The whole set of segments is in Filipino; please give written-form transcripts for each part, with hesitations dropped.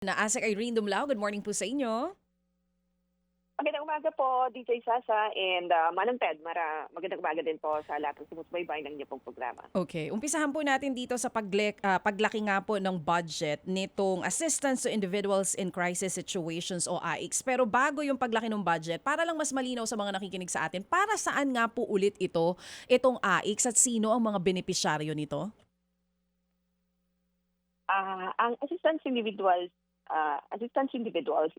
Na Asek Irene Dumlao, good morning po sa inyo. Magandang umaga po, DJ Sasa, and Manang Ted. Magandang umaga din po sa lahat ng sumusubaybay ng inyong pong programa. Okay, umpisahan po natin dito sa paglaki nga po ng budget nitong Assistance to Individuals in Crisis Situations o AICS. Pero bago yung paglaki ng budget, para lang mas malinaw sa mga nakikinig sa atin, para saan nga po ulit itong AICS at sino ang mga benepisyaryo nito? Ang assistance individuals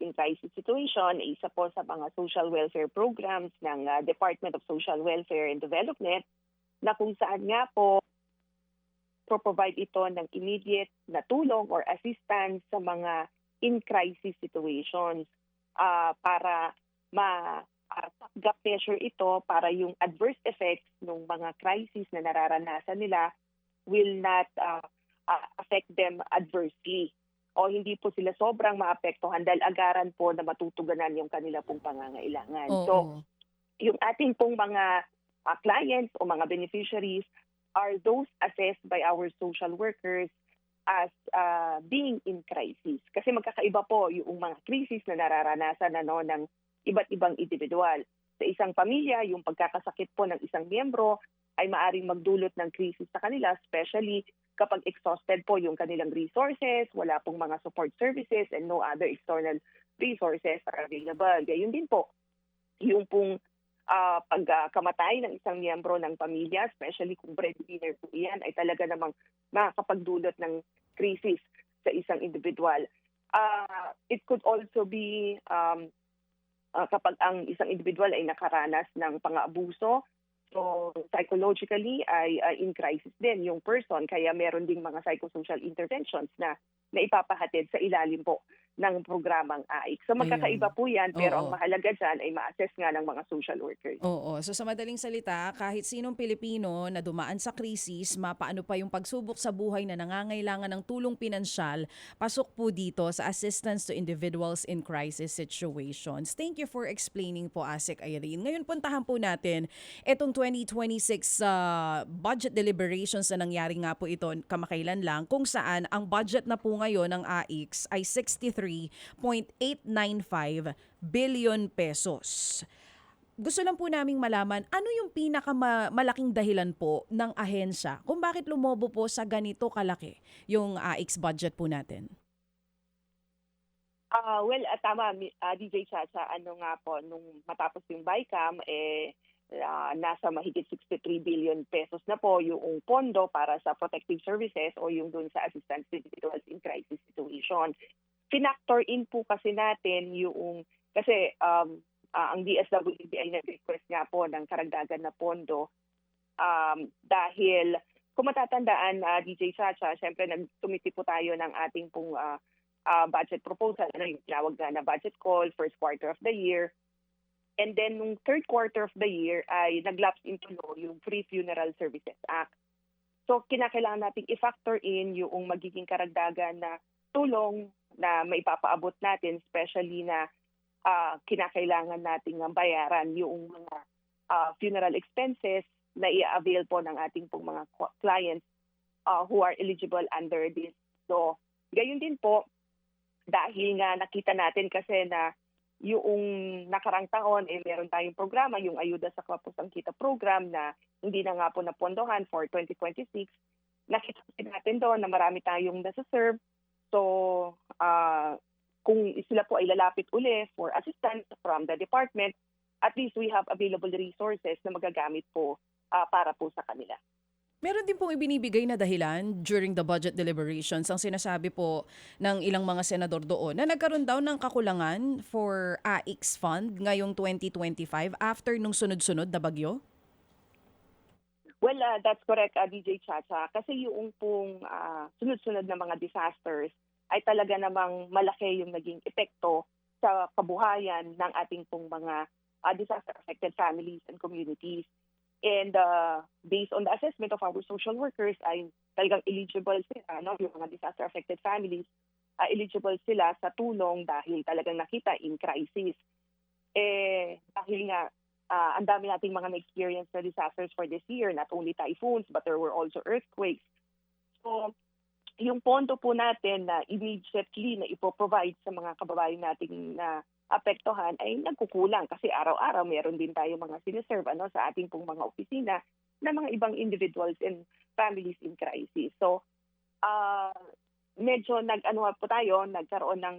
in crisis situation ay isa po sa mga social welfare programs ng Department of Social Welfare and Development na kung saan nga po provide ito ng immediate na tulong or assistance sa mga in crisis situations para gap measure ito para yung adverse effects ng mga crisis na nararanasan nila will not affect them adversely o hindi po sila sobrang maapektuhan dahil agaran po na matutuganan yung kanila pong pangangailangan. So, Oo. yung ating pong mga clients o mga beneficiaries are those assessed by our social workers as being in crisis. Kasi magkakaiba po yung mga crisis na nararanasan ng iba't ibang individual. Sa isang pamilya, yung pagkakasakit po ng isang miyembro ay maaring magdulot ng krisis sa kanila, especially kapag exhausted po yung kanilang resources, wala pong mga support services and no other external resources are available. Gayun din po, yung pong pagkamatay ng isang miyembro ng pamilya, especially kung breadwinner po iyan, ay talaga namang makakapagdulot ng krisis sa isang individual. It could also be kapag ang isang individual ay nakaranas ng pang-aabuso. So psychologically ay in crisis din yung person, kaya meron ding mga psychosocial interventions na ipapahatid sa ilalim po ng programang AIC. So magkakaiba Ayun. po yan, pero ang Oo. mahalaga dyan ay ma-assess nga ng mga social workers. Oo. So sa madaling salita, kahit sinong Pilipino na dumaan sa krisis, mapaano pa yung pagsubok sa buhay na nangangailangan ng tulong pinansyal, pasok po dito sa Assistance to Individuals in Crisis Situations. Thank you for explaining po, Asek Irene. Ngayon puntahan po natin itong 2026 budget deliberations na nangyari nga po ito kamakailan lang, kung saan ang budget na po ngayon ng AICS ay 63.895 billion pesos. Gusto lang po naming malaman, ano yung pinakamalaking dahilan po ng ahensya kung bakit lumobo po sa ganito kalaki yung AICS budget po natin? Tama, DJ Chacha, ano nga po, nung matapos yung BICAM, nasa mahigit 63 billion pesos na po yung pondo para sa protective services o yung dun sa assistance to individuals in crisis situation. Finactor in po kasi natin kasi ang DSWD ay nag-request nga po ng karagdagan na pondo dahil kung matatandaan, DJ Chacha, syempre nagtumiti po tayo ng ating pong budget proposal, yung tinawag na budget call, first quarter of the year. And then, nung third quarter of the year, ay nag-lapse into law yung Free Funeral Services Act. So, kinakailangan natin i-factor in yung magiging karagdagan na tulong na maipapaabot natin, especially na kinakailangan nating bayaran yung mga funeral expenses na i-avail po ng ating pong mga clients who are eligible under this. So, gayon din po, dahil nga nakita natin kasi na yung nakarang taon, meron tayong programa, yung Ayuda sa Kapusang Kita program na hindi na nga po napondohan for 2026. Nakita natin doon na marami tayong nasa-serve. So, kung sila po ay lalapit uli for assistance from the department, at least we have available resources na magagamit po para po sa kanila. Meron din pong ibinibigay na dahilan during the budget deliberations ang sinasabi po ng ilang mga senador doon na nagkaroon daw ng kakulangan for AICS fund ngayong 2025 after nung sunod-sunod na bagyo. Well, that's correct, DJ Chacha. Kasi yung pong sunod-sunod na mga disasters ay talaga namang malaki yung naging epekto sa kabuhayan ng ating pong mga disaster-affected families and communities. And based on the assessment of our social workers, ay talagang eligible sila, yung mga disaster-affected families, eligible sila sa tulong dahil talagang nakita in crisis. Dahil nga ang dami nating mga na-experience na disasters for this year, not only typhoons, but there were also earthquakes. So, yung pondo po natin na immediately na ipoprovide sa mga kababayan nating na apektuhan ay nagkukulang kasi araw-araw meron din tayo mga siniserve sa ating pong mga opisina na mga ibang individuals and families in crisis. So, medyo nagkaroon ng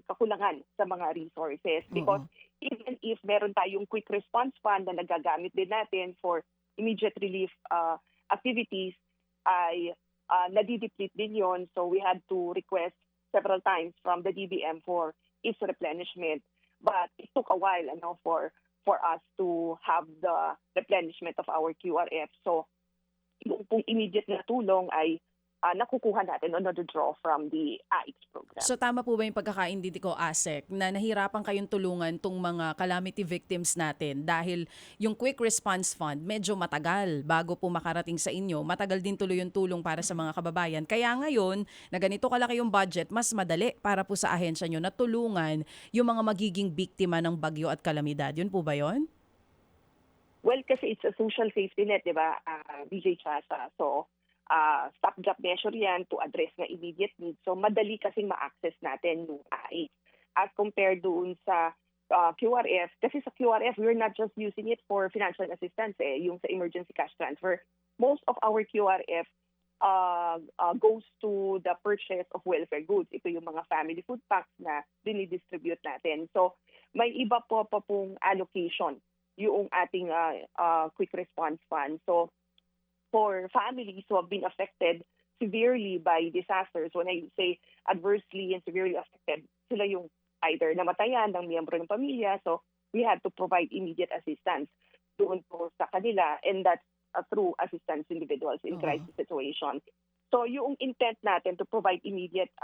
kakulangan sa mga resources because even if meron tayong quick response fund na nagagamit din natin for immediate relief activities, ay nadideplete din yon. So we had to request several times from the DBM for its replenishment. But it took a while for us to have the replenishment of our QRF. So yung pong immediate na tulong ay nakukuha natin on the draw from the AIX program. So tama po ba yung pagkakaintindi ko, ASEC, na nahirapan kayong tulungan tong mga calamity victims natin dahil yung Quick Response Fund medyo matagal bago po makarating sa inyo. Matagal din tuloy yung tulong para sa mga kababayan. Kaya ngayon, na ganito kalaki yung budget, mas madali para po sa ahensya nyo na tulungan yung mga magiging biktima ng bagyo at kalamidad. Yun po ba yun? Well, kasi it's a social safety net, di ba, DJ Chasa? So, stopgap measure yan to address na immediate needs. So madali kasing ma-access natin yung AIX. As compared doon sa QRF, kasi sa QRF, we're not just using it for financial assistance, yung sa emergency cash transfer. Most of our QRF goes to the purchase of welfare goods. Ito yung mga family food packs na dinidistribute natin. So may iba pa pong allocation yung ating quick response fund. So for families who have been affected severely by disasters, when I say adversely and severely affected, sila yung either namatayan ng miyembro ng pamilya, so we have to provide immediate assistance doon po sa kanila, and that's through assistance individuals in crisis situation. So yung intent natin to provide immediate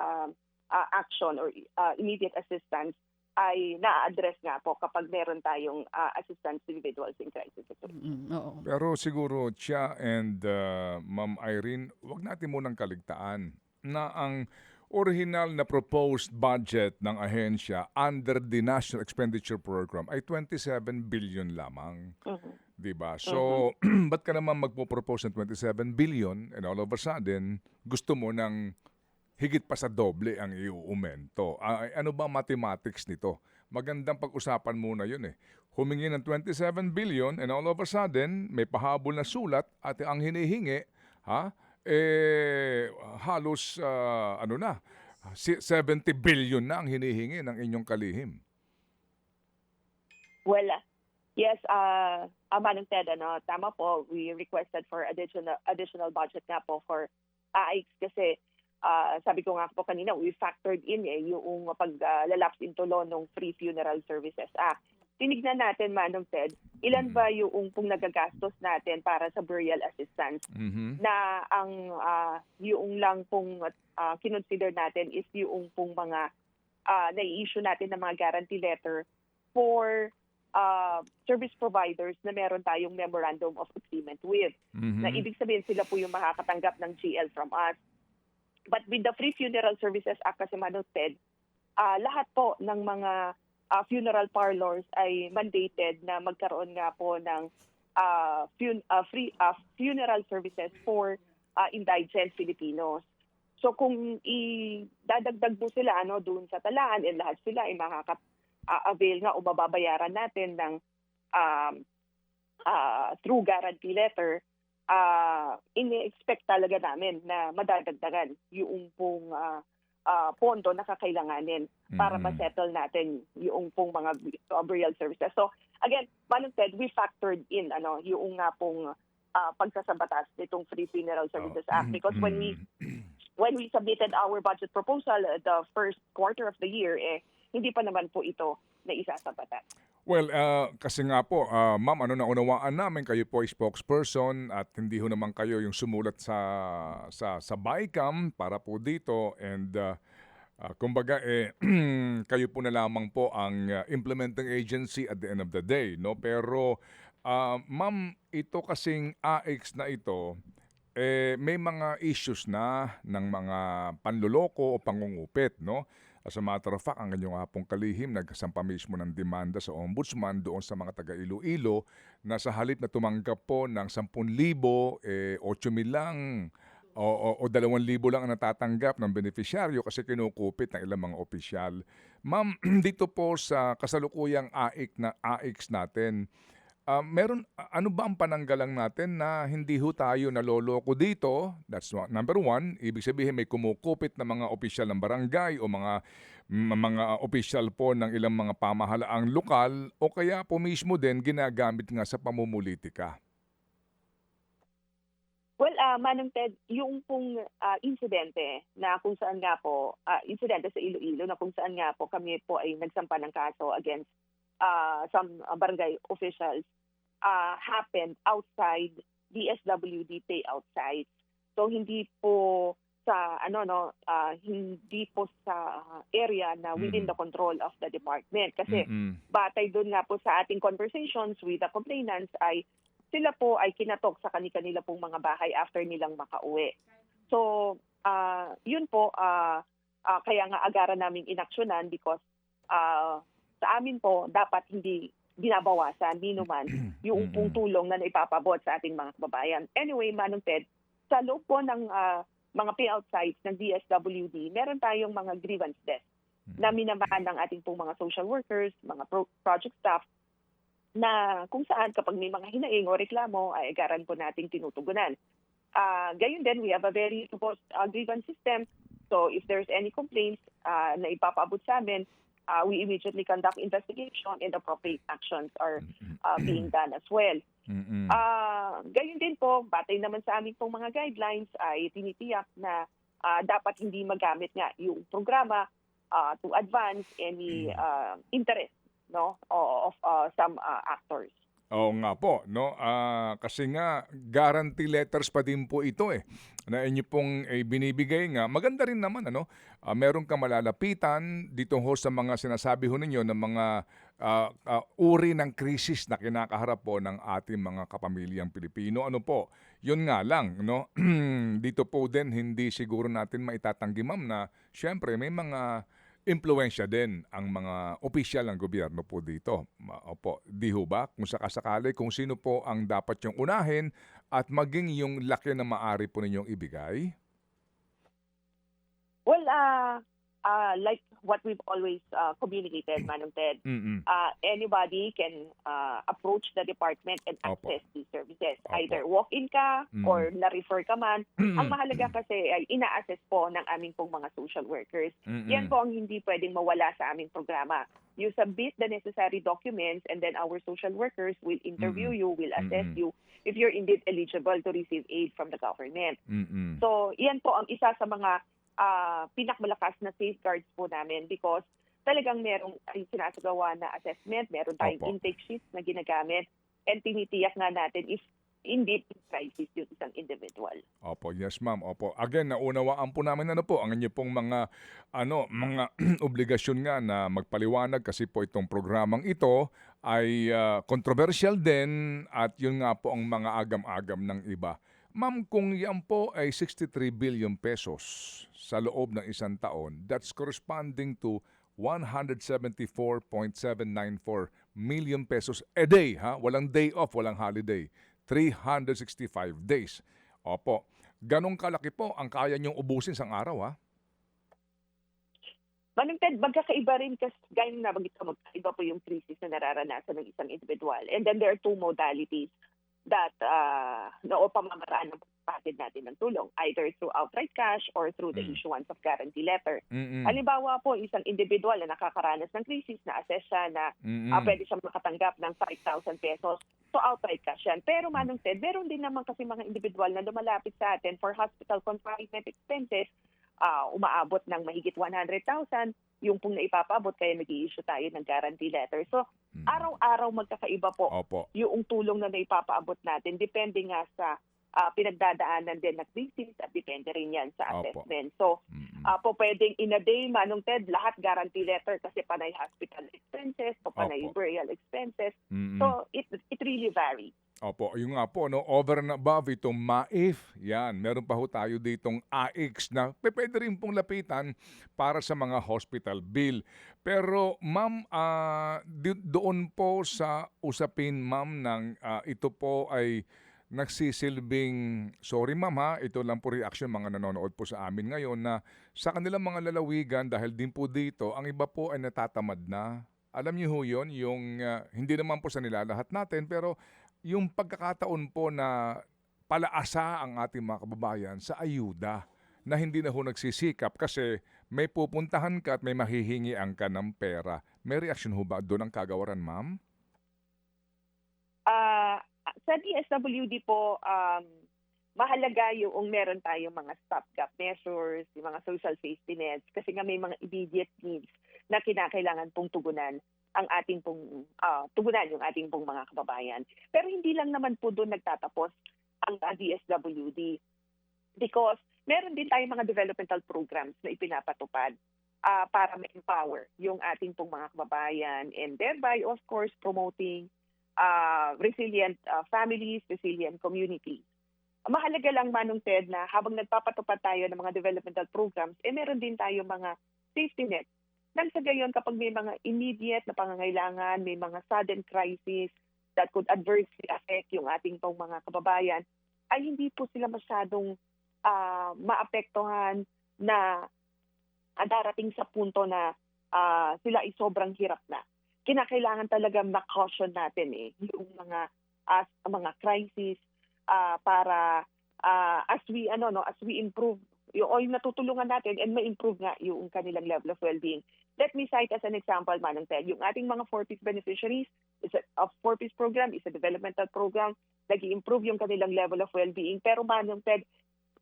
action or immediate assistance ay na-address nga po kapag meron tayong assistance individuals in crisis situation. Pero siguro, Chia and Ma'am Irene, wag natin munang kaligtaan na ang original na proposed budget ng ahensya under the National Expenditure Program ay 27 billion lamang. Diba? So, ba't ka naman magpo-propose ng 27 billion and all of a sudden, gusto mo ng higit pa sa doble ang iuumento? Ano ba mathematics nito? Magandang pag-usapan muna yun eh. Humingi ng 27 billion and all of a sudden, may pahabol na sulat at ang hinihingi, halos 70 billion na ang hinihingi ng inyong kalihim. Well, yes, Manong Ted, tama po. We requested for additional budget nga po for AIX kasi sabi ko nga po kanina, we factored in yung paglalapse into law ng Free Funeral Services Act. Tinignan natin, Manong Ted, ilan ba yung pong nagagastos natin para sa burial assistance na ang yung lang pong kinonsider natin is yung pong mga nai-issue natin ng mga guarantee letter for service providers na meron tayong memorandum of agreement with. Na ibig sabihin sila po yung makakatanggap ng GL from us. But with the Free Funeral Services Act, kasi Manong Ted, lahat po ng mga funeral parlors ay mandated na magkaroon nga po ng free funeral services for indigent Filipinos. So kung idadagdag mo sila doon sa talaan, lahat sila ay makaka-avail nga o mababayaran natin ng through guarantee letter, ini-expect talaga namin na madadagdagan yung pong pondo na kakailanganin para ma-settle natin yung pong mga burial services. So again, Manong Ted, we factored in yung nga pong pagsasabatas nitong Free Funeral Services Act because when we submitted our budget proposal the first quarter of the year, hindi pa naman po ito na isasabatas. Well, kasi nga po, ma'am, naunawaan namin kayo po ay spokesperson at hindi ho naman kayo yung sumulat sa BICAM para po dito and kumbaga kayo po na lamang po ang implementing agency at the end of the day, no? Pero ma'am, ito kasing AIX na ito may mga issues na ng mga panloloko o pangungupit, no? As a matter of fact, ang inyong hapong kalihim nagkasampa mismo ng demanda sa ombudsman doon sa mga taga Iloilo na sa halip na tumanggap po ng 10,000, 8,000 lang o 2,000 lang ang natatanggap ng benepisyaryo kasi kinukupit ng ilang mga opisyal. Ma'am, dito po sa kasalukuyang AIX natin, ano ba ang pananggalang natin na hindi ho tayo naloloko dito? That's number one. Ibig sabihin may kumukupit na mga opisyal ng barangay o mga opisyal po ng ilang mga pamahalaang lokal o kaya po mismo din ginagamit nga sa pamumulitika. Well, Manong Ted, yung pong insidente na kung saan nga po, insidente sa Iloilo na kung saan nga po kami po ay nagsampa ng kaso against some barangay officials happened outside DSWD payout sites. So hindi po sa hindi po sa area na within the control of the department kasi batay doon nga po sa ating conversations with the complainants ay sila po ay kinatok sa kanila pong mga bahay after nilang makauwi. So, yun po, kaya nga agaran naming inaksyonan because sa amin po, dapat hindi binabawasan, di naman, yung pong tulong na naipapabot sa ating mga kababayan. Anyway, Manong Ted, sa loob po ng mga payout sites ng DSWD, meron tayong mga grievance desk na minamaan ng ating pong mga social workers, mga project staff, na kung saan kapag may mga hinaing o reklamo ay agaran po nating tinutugunan. Gayon din, we have a very robust grievance system. So if there's any complaints na ipapaabot sa amin, we immediately conduct investigation and appropriate actions are being done as well. Gayon din po, batay naman sa aming pong mga guidelines ay tinitiyak na dapat hindi magamit nga yung programa to advance any interest of some actors. Oo nga po, no? Kasi nga guarantee letters pa din po ito na inyo pong binibigay nga. Maganda rin naman meron kang malalapitan dito ho sa mga sinasabi ho ninyo ng mga uri ng krisis na kinakaharap po ng ating mga kapamilyang Pilipino. Ano po? Yun nga lang, no? Dito po din hindi siguro natin maitatanggi, ma'am, na syempre may mga impluwensya din ang mga opisyal ng gobyerno po dito. Opo, di ho ba? Kung sakasakali, kung sino po ang dapat yung unahin at maging yung laki na maari po ninyong ibigay? Well, like what we've always communicated, Manong Ted, anybody can approach the department and access these services. Either walk-in ka or na-refer ka man. Ang mahalaga kasi ay ina-assess po ng aming pong mga social workers. Yan po ang hindi pwedeng mawala sa aming programa. You submit the necessary documents and then our social workers will interview you, will assess you if you're indeed eligible to receive aid from the government. So, yan po ang isa sa mga pinakmalakas na safeguards po namin because talagang merong sinasagawa na assessment, meron tayong intake sheets na ginagamit and tinitiyak nga natin if indeed crisis yung isang individual. Opo, yes ma'am. Opo. Again, naunawaan po namin po ang inyo pong mga obligasyon nga na magpaliwanag kasi po itong programang ito ay controversial din at yun nga po ang mga agam-agam ng iba. Ma'am, kung yan po ay 63 billion pesos sa loob ng isang taon, that's corresponding to 174.794 million pesos a day. Walang day off, walang holiday. 365 days. Opo. Ganong kalaki po ang kaya niyong ubusin sa araw, Manong Ted, magkakaiba rin kasi gaya na nabanggit ko, magkaiba po yung crisis na nararanasan ng isang individual. And then there are two modalities that o pamamaraan ng pagpapatid natin ng tulong, either through outright cash or through the issuance of guarantee letter. Halimbawa po, isang individual na nakakaranas ng crisis, na-assess siya na pwede siyang makatanggap ng 5,000 pesos. So outright cash yan. Pero Manong Ted, meron din naman kasi mga individual na lumalapit sa atin for hospital confinement expenses, umaabot ng mahigit 100,000, yung pong naipapabot kaya nag-i-issue tayo ng guarantee letter. So, araw-araw magkakaiba po yung tulong na naipapaabot natin. Depende nga sa pinagdadaanan din ng crisis at depende rin yan sa assessment. So, po pwedeng in a day, Manong Ted, lahat guarantee letter kasi panay hospital expenses, o panay burial expenses. So, it really varies. Opo, yung nga po, over and above itong MAIF, yan, meron pa ho tayo ditong AIX na pwede rin pong lapitan para sa mga hospital bill. Pero ma'am, doon po sa usapin ma'am ng ito po ay nagsisilbing, sorry ma'am ha, ito lang po reaction mga nanonood po sa amin ngayon na sa kanilang mga lalawigan dahil din po dito, ang iba po ay natatamad na. Alam niyo ho yun, yung hindi naman po sa nilalahat natin, pero yung pagkakataon po na palaasa ang ating mga kababayan sa ayuda na hindi na ho nagsisikap kasi may pupuntahan ka at may mahihingian ka ng pera. May reaction ho ba doon ang kagawaran, ma'am? Sa DSWD po, mahalaga yung meron tayong mga stopgap measures, yung mga social safety nets, kasi nga may mga immediate needs na kinakailangan pong tugunan ang ating pong tugunan yung ating pong mga kababayan. Pero hindi lang naman po doon nagtatapos ang DSWD because meron din tayong mga developmental programs na ipinapatupad para ma-empower yung ating pong mga kababayan and thereby, of course, promoting resilient families, resilient communities. Mahalaga lang, Manong Ted, na habang nagpapatupad tayo ng mga developmental programs, meron din tayo mga safety net. Nang sa gayon, kapag may mga immediate na pangangailangan, may mga sudden crisis that could adversely affect yung ating pong mga kababayan, ay hindi po sila masyadong maapektuhan na darating sa punto na sila ay sobrang hirap na. Kinakailangan talaga ma-caution natin yung mga crisis para as we improve yung natutulungan natin and ma-improve nga yung kanilang level of well-being. Let me cite as an example, Manong Ted, yung ating mga 4Ps beneficiaries of 4Ps program is a developmental program, nag-i-improve yung kanilang level of well-being. Pero Manong Ted,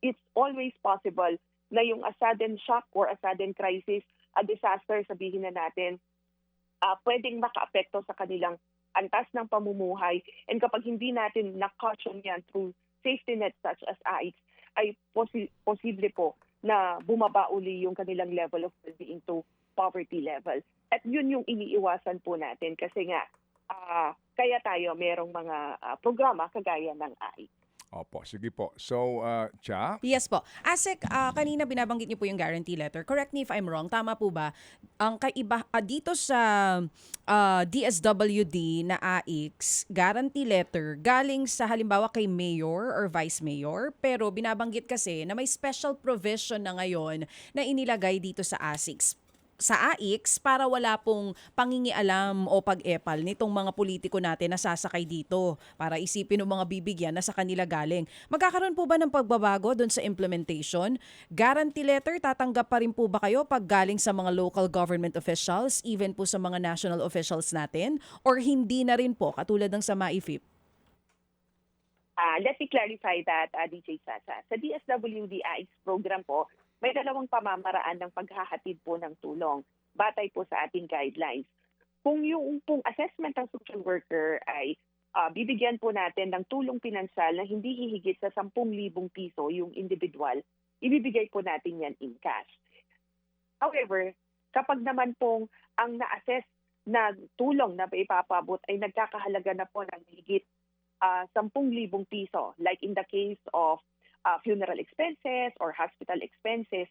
it's always possible na yung a sudden shock or a sudden crisis, a disaster, sabihin na natin, pwedeng makaapekto sa kanilang antas ng pamumuhay. And kapag hindi natin na-caution yan through safety nets such as AICS, ay posible po na bumaba uli yung kanilang level of well-being to poverty level. At yun yung iniiwasan po natin kasi nga kaya tayo merong mga programa kagaya ng AICS. Opo, sige po. So, Cha? Yes po. ASEC, kanina binabanggit niyo po yung guarantee letter. Correct me if I'm wrong. Tama po ba? Ang kaiba dito sa DSWD na AICS, guarantee letter galing sa halimbawa kay mayor or vice mayor, pero binabanggit kasi na may special provision na ngayon na inilagay dito sa AICS para wala pong pangingialam o pag-epal nitong mga politiko natin na sasakay dito para isipin ng mga bibigyan na sa kanila galing. Magkakaroon po ba ng pagbabago doon sa implementation? Guarantee letter, tatanggap pa rin po ba kayo pag galing sa mga local government officials, even po sa mga national officials natin? Or hindi na rin po, katulad ng sa MAIFIP? Let me clarify that, DJ Sasa. Sa DSWD AICS program po, may dalawang pamamaraan ng paghahatid po ng tulong batay po sa ating guidelines. Kung yung pong assessment ng social worker ay bibigyan po natin ng tulong pinansyal na hindi hihigit sa 10,000 piso yung individual, ibibigay po natin yan in cash. However, kapag naman pong ang na-assess na tulong na ipapabot ay nagkakahalaga na po ng higit 10,000 piso, like in the case of funeral expenses or hospital expenses,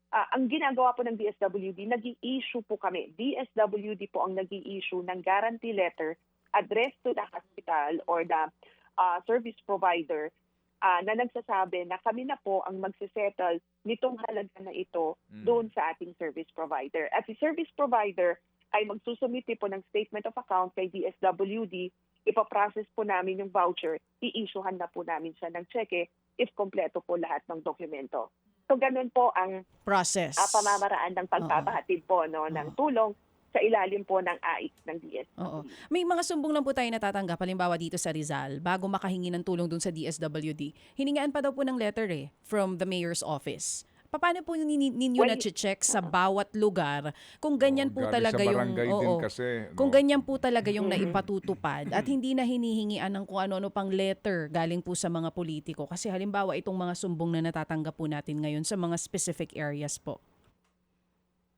ang ginagawa po ng DSWD, nag-i-issue po kami. DSWD po ang nag-i-issue ng guarantee letter addressed to the hospital or the service provider na nagsasabi na kami na po ang magsisettle nitong halaga na ito doon sa ating service provider. At si service provider ay magsusumite po ng statement of account kay DSWD, ipaprocess po namin yung voucher, i-issuehan na po namin siya ng cheque if kompleto po lahat ng dokumento. So ganun po ang Process. pamamaraan ng pagpapahatid po ng tulong sa ilalim po ng AICS ng DSWD. Oo. May mga sumbong lang po tayo natatanggap, halimbawa dito sa Rizal, bago makahingi ng tulong dun sa DSWD. Hiningaan pa daw po ng letter from the mayor's office. Paano po ninyo na-check sa bawat lugar kung ganyan po galing talaga sa yung barangay din kasi, kung ganyan po talaga yung naipatutupad at hindi na hinihingian ng kung ano-ano pang letter galing po sa mga politiko, kasi halimbawa itong mga sumbong na natatanggap po natin ngayon sa mga specific areas po.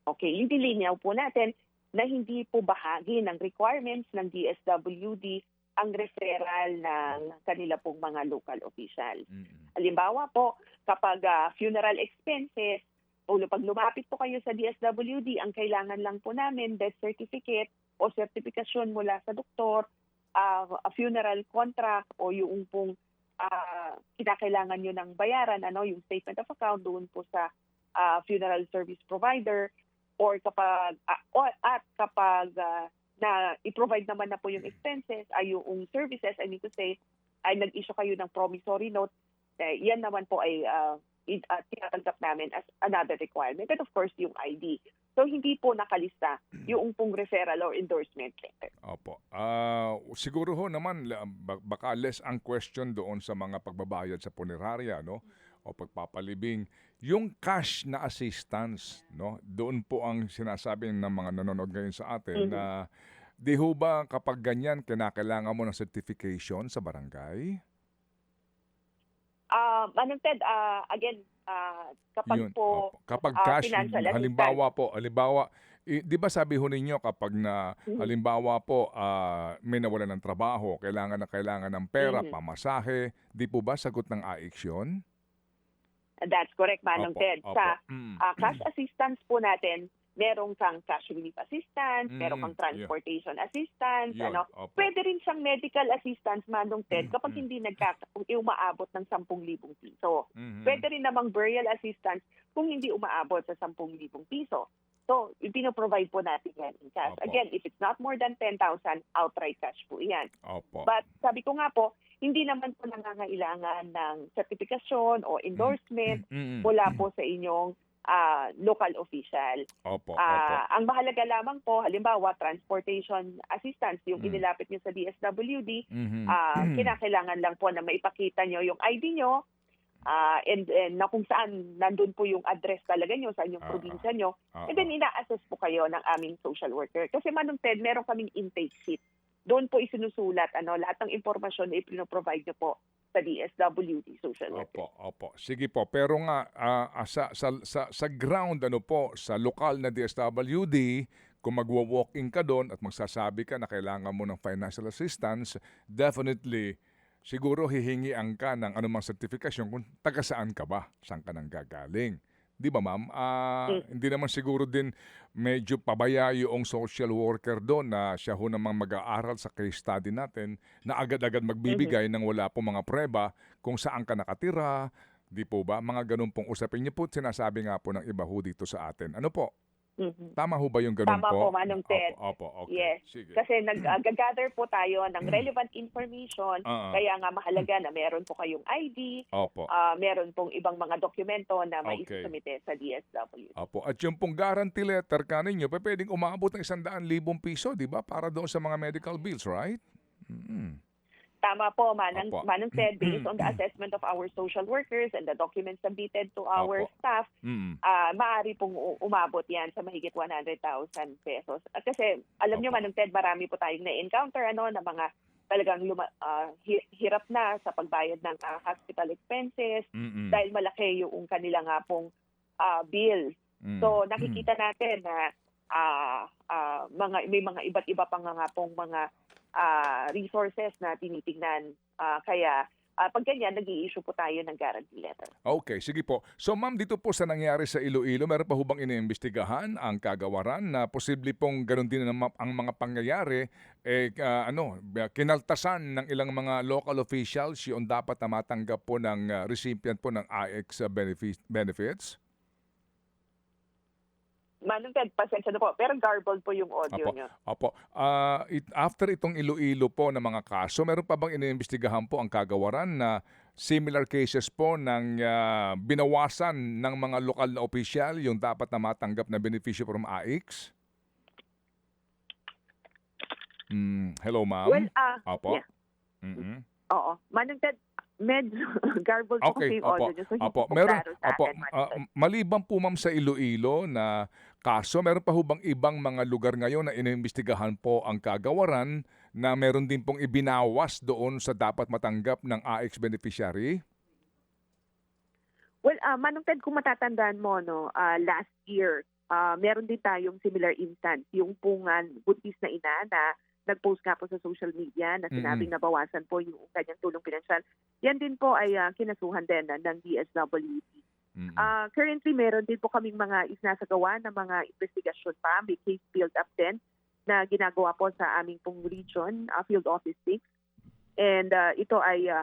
Okay, yung dilinaw po natin na hindi po bahagi ng requirements ng DSWD ang referral ng kanila pong mga local officials. Halimbawa po, kapag funeral expenses, o pag lumapit po kayo sa DSWD, ang kailangan lang po namin death certificate o sertifikasyon mula sa doktor, a funeral contract o yung pong kinakailangan nyo ng bayaran, yung statement of account doon po sa funeral service provider, or kapag na i-provide naman na po yung expenses, ay yung services, I mean to say, ay nag-issue kayo ng promissory note, yan naman po ay tinatanggap namin as another requirement. And of course, yung ID. So, hindi po nakalista yung pong referral or endorsement letter. Opo. Siguro ho naman, baka less ang question doon sa mga pagbabayad sa punerarya, no? O pagpapalibing. Yung cash na assistance, no? Doon po ang sinasabi ng mga nanonood ngayon sa atin na di ho ba kapag ganyan, kinakailangan mo ng certification sa barangay? Ted, again, kapag Yun, po opo. Kapag cash, financial halimbawa, di ba sabi ho ninyo kapag na, halimbawa po, may nawalan ng trabaho, kailangan ng pera, pamasahe, di po ba sagot ng AIX yun? That's correct, Manong Opo, Ted. opo. Sa cash assistance po natin, merong kang cash relief assistance, merong kang transportation assistance, Yun, opo. Pwede rin siyang medical assistance, Manong Ted, kapag hindi umaabot ng 10,000 piso. Pwede rin namang burial assistance kung hindi umaabot sa 10,000 piso. So, pino-provide po natin yan in cash. Opo. Again, if it's not more than 10,000, outright cash po yan. Opo. But sabi ko nga po, hindi naman po nangangailangan ng certification o endorsement mula po sa inyong local official. Opo. Ang mahalaga lamang po, halimbawa, transportation assistance, yung inilapit nyo sa DSWD, kinakailangan lang po na maipakita nyo yung ID nyo, and na kung saan nandun po yung address talaga nyo sa inyong probinsya nyo, and then ina-assess po kayo ng aming social worker. Kasi Manong Ted, meron kaming intake sheet. Doon po isinusulat lahat ng impormasyon na ipino-provide nyo po sa DSWD social worker. Opo. Sige po, pero nga sa ground sa lokal na DSWD, kung magwo-walk-in ka doon at magsasabi ka na kailangan mo ng financial assistance, definitely siguro hihingian ka ng anumang sertifikasyon kung taga saan ka ba, saan ka nang gagaling. Di ba, ma'am? Hindi naman siguro din medyo pabaya yung social worker doon na siya ho namang mag-aaral sa case study natin na agad-agad magbibigay ng wala pong mga preba kung saan ka nakatira. Di po ba? Mga ganun pong usapin niyo po. Sinasabi nga po ng iba ho dito sa atin. Ano po? Tama ho ba yung ganun Tama po? po, Manong Ted. Opo, okay. Yes. Sige. Kasi nag-gather po tayo ng relevant information. Kaya nga mahalaga na meron po kayong ID, Opo. meron pong ibang mga dokumento na Okay. maisumite sa DSWD. Opo. At yung pong guarantee letter ka ninyo, pwedeng umabot ng 100,000 piso, di ba? Para doon sa mga medical bills, right? Tama po, Opo. Manong Ted, based on the assessment of our social workers and the documents submitted to our Opo. staff, maaari pong umabot yan sa mahigit 100,000 pesos. At kasi, alam nyo, Opo. Manong Ted, marami po tayong na-encounter na mga talagang hirap na sa pagbayad ng hospital expenses dahil malaki yung kanila nga pong bill. So, nakikita natin na may mga iba't iba pang nga pong mga resources na tinitingnan. Kaya pag ganyan, nag-i-issue po tayo ng guarantee letter. Okay, sige po. So ma'am, dito po sa nangyari sa Iloilo, meron pa hubang iniimbestigahan ang kagawaran na posible pong ganun din ang mga pangyayari, kinaltasan ng ilang mga local officials yung dapat na matanggap po ng recipient po ng AIX benefits? Manong Ted, pasensya na po, pero garbled po yung audio nyo. Opo. After itong Iloilo po na mga kaso, meron pa bang iniimbestigahan po ang kagawaran na similar cases po ng binawasan ng mga lokal na opisyal yung dapat na matanggap na beneficio from AIX? Hello, ma'am? Well, Opo. yeah. Oo. Manong Ted, medyo garbled po kasi yung audio nyo. So, hindi po Meron, klaro sa atin, Manong Ted. maliban po ma'am sa Iloilo na kaso, meron pa hubang ibang mga lugar ngayon na inimbestigahan po ang kagawaran na meron din pong ibinawas doon sa dapat matanggap ng AIX beneficiary? Well, Manong Ted, kung matatandaan mo, last year, meron din tayong similar instance. Yung pong buntis na ina na nag-post nga po sa social media na sinabing nabawasan po yung kanyang tulong pinansyal. Yan din po ay kinasuhan din ng DSWD. Currently, meron din po kaming mga isnasagawa na mga investigasyon pa. May case build-up din na ginagawa po sa aming pong region, Field Office 6. And ito ay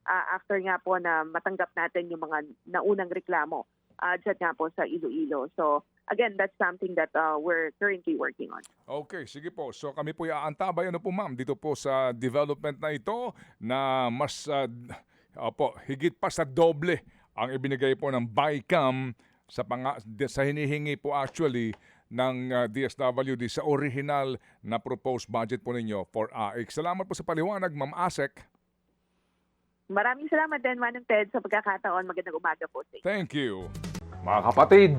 after nga po na matanggap natin yung mga naunang reklamo dyan nga po sa Iloilo. So again, that's something that we're currently working on. Okay, sige po. So kami po iaantabay ano po ma'am dito po sa development na ito na mas higit pa sa doble ang ibinigay po ng BICAM sa hinihingi po actually ng DSWD sa original na proposed budget po ninyo for AIC. Salamat po sa paliwanag, Ma'am Asek. Maraming salamat din, Manong Ted, sa pagkakataon. Magandang umaga po sa inyo. Thank you. Mga kapatid,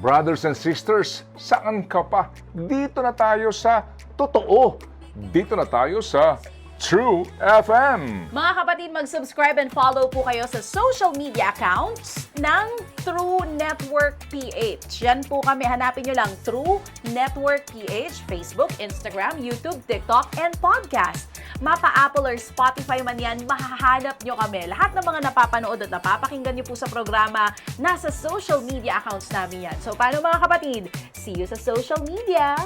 brothers and sisters, saan ka pa? Dito na tayo sa totoo. Dito na tayo sa True FM. Mga kapatid, mag-subscribe and follow po kayo sa social media accounts ng True Network PH. Yan po kami, hanapin nyo lang True Network PH, Facebook, Instagram, YouTube, TikTok, and podcast. Mapa Apple or Spotify man yan, mahahanap nyo kami. Lahat ng mga napapanood at napapakinggan nyo po sa programa, nasa social media accounts namin yan. So paano mga kapatid? See you sa social media!